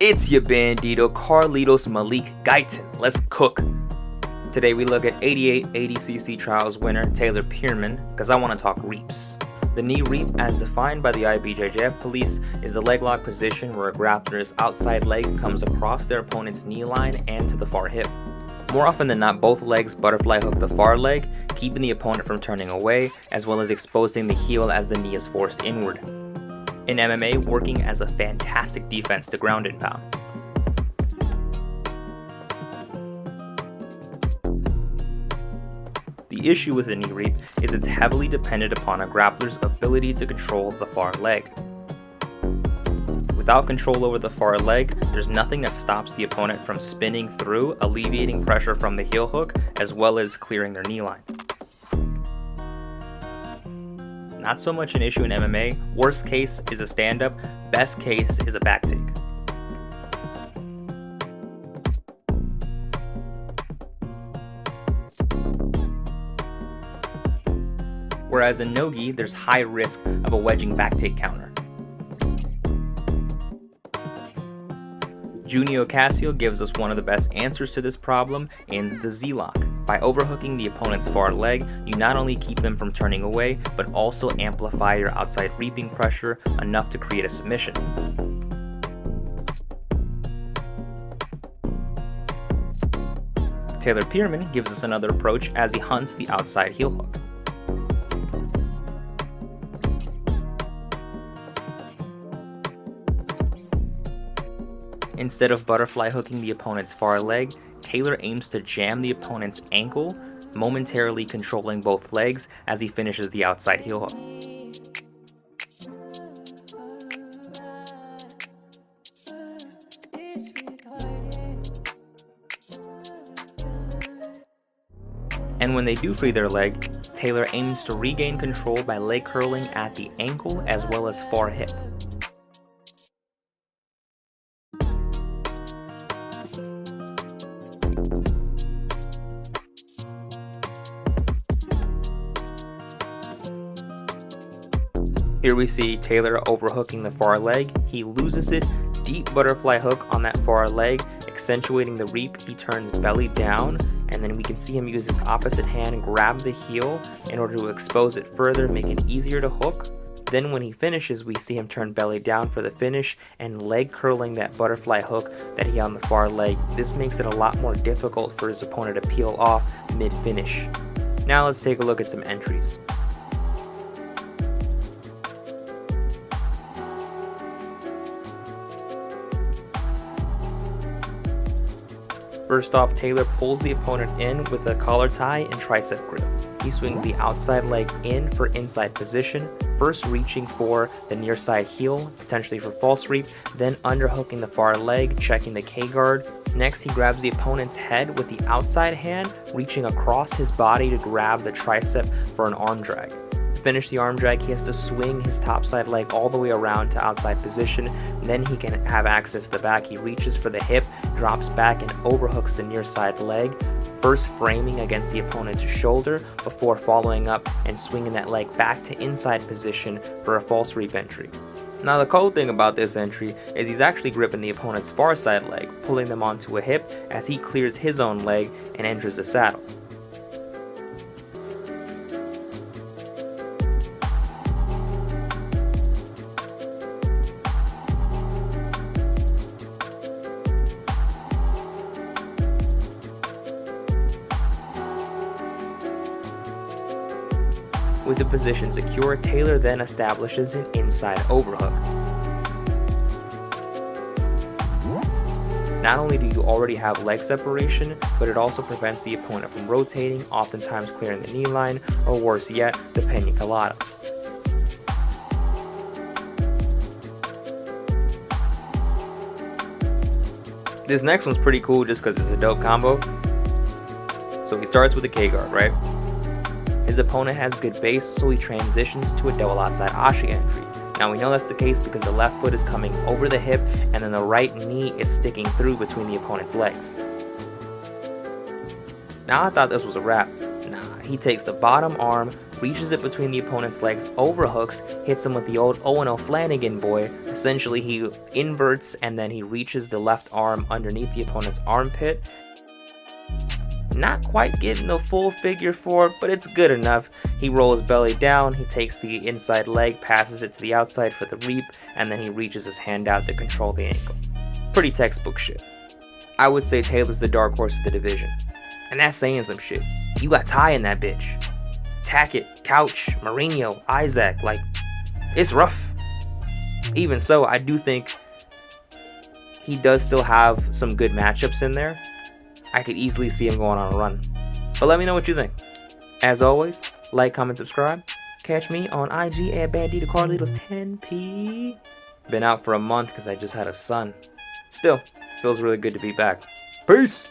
It's your bandito Carlitos Malik Guyton. Let's cook. Today we look at 88 ADCC Trials winner Taylor Pearman because I want to talk reaps. The knee reap, as defined by the IBJJF police, is the leg lock position where a grappler's outside leg comes across their opponent's knee line and to the far hip. More often than not, both legs butterfly hook the far leg, keeping the opponent from turning away, as well as exposing the heel as the knee is forced inward. In MMA, working as a fantastic defense to ground and pound. The issue with the knee reap is it's heavily dependent upon a grappler's ability to control the far leg. Without control over the far leg, there's nothing that stops the opponent from spinning through, alleviating pressure from the heel hook, as well as clearing their knee line. Not so much an issue in MMA. Worst case is a stand-up, best case is a back take. Whereas in no-gi, there's high risk of a wedging back take counter. Junio Casio gives us one of the best answers to this problem in the Z-lock. By overhooking the opponent's far leg, you not only keep them from turning away, but also amplify your outside reaping pressure enough to create a submission. Taylor Pearman gives us another approach as he hunts the outside heel hook. Instead of butterfly hooking the opponent's far leg, Taylor aims to jam the opponent's ankle, momentarily controlling both legs as he finishes the outside heel hook. And when they do free their leg, Taylor aims to regain control by leg curling at the ankle as well as far hip. Here we see Taylor overhooking the far leg. He loses it, deep butterfly hook on that far leg, accentuating the reap. He turns belly down, and then we can see him use his opposite hand, grab the heel in order to expose it further, make it easier to hook. Then when he finishes, we see him turn belly down for the finish and leg curling that butterfly hook that he had on the far leg. This makes it a lot more difficult for his opponent to peel off mid-finish. Now let's take a look at some entries. First off, Taylor pulls the opponent in with a collar tie and tricep grip. He swings the outside leg in for inside position, first reaching for the near side heel, potentially for false reap, then underhooking the far leg, checking the K-guard. Next, he grabs the opponent's head with the outside hand, reaching across his body to grab the tricep for an arm drag. To finish the arm drag, he has to swing his topside leg all the way around to outside position. Then he can have access to the back. He reaches for the hip, drops back, and overhooks the near side leg, first framing against the opponent's shoulder before following up and swinging that leg back to inside position for a false reap entry. Now the cool thing about this entry is he's actually gripping the opponent's far side leg, pulling them onto a hip as he clears his own leg and enters the saddle. With the position secure, Taylor then establishes an inside overhook. Not only do you already have leg separation, but it also prevents the opponent from rotating, oftentimes clearing the knee line, or worse yet, the pena colada. This next one's pretty cool just because it's a dope combo. So he starts with a K-guard, right? His opponent has good base, so he transitions to a double outside ashi entry. Now we know that's the case because the left foot is coming over the hip and then the right knee is sticking through between the opponent's legs. Now I thought this was a wrap. Nah, he takes the bottom arm, reaches it between the opponent's legs, overhooks, hits him with the old Owen O'Flanagan boy. Essentially, he inverts and then he reaches the left arm underneath the opponent's armpit. Not quite getting the full figure four, but it's good enough. He rolls belly down, he takes the inside leg, passes it to the outside for the reap, and then he reaches his hand out to control the ankle. Pretty textbook shit. I would say Taylor's the dark horse of the division. And that's saying some shit. You got Ty in that bitch. Tackett, Couch, Mourinho, Isaac, like, it's rough. Even so, I do think he does still have some good matchups in there. I could easily see him going on a run. But let me know what you think. As always, like, comment, subscribe. Catch me on IG at Bandito Carlitos 10p. Been out for a month because I just had a son. Still, feels really good to be back. Peace!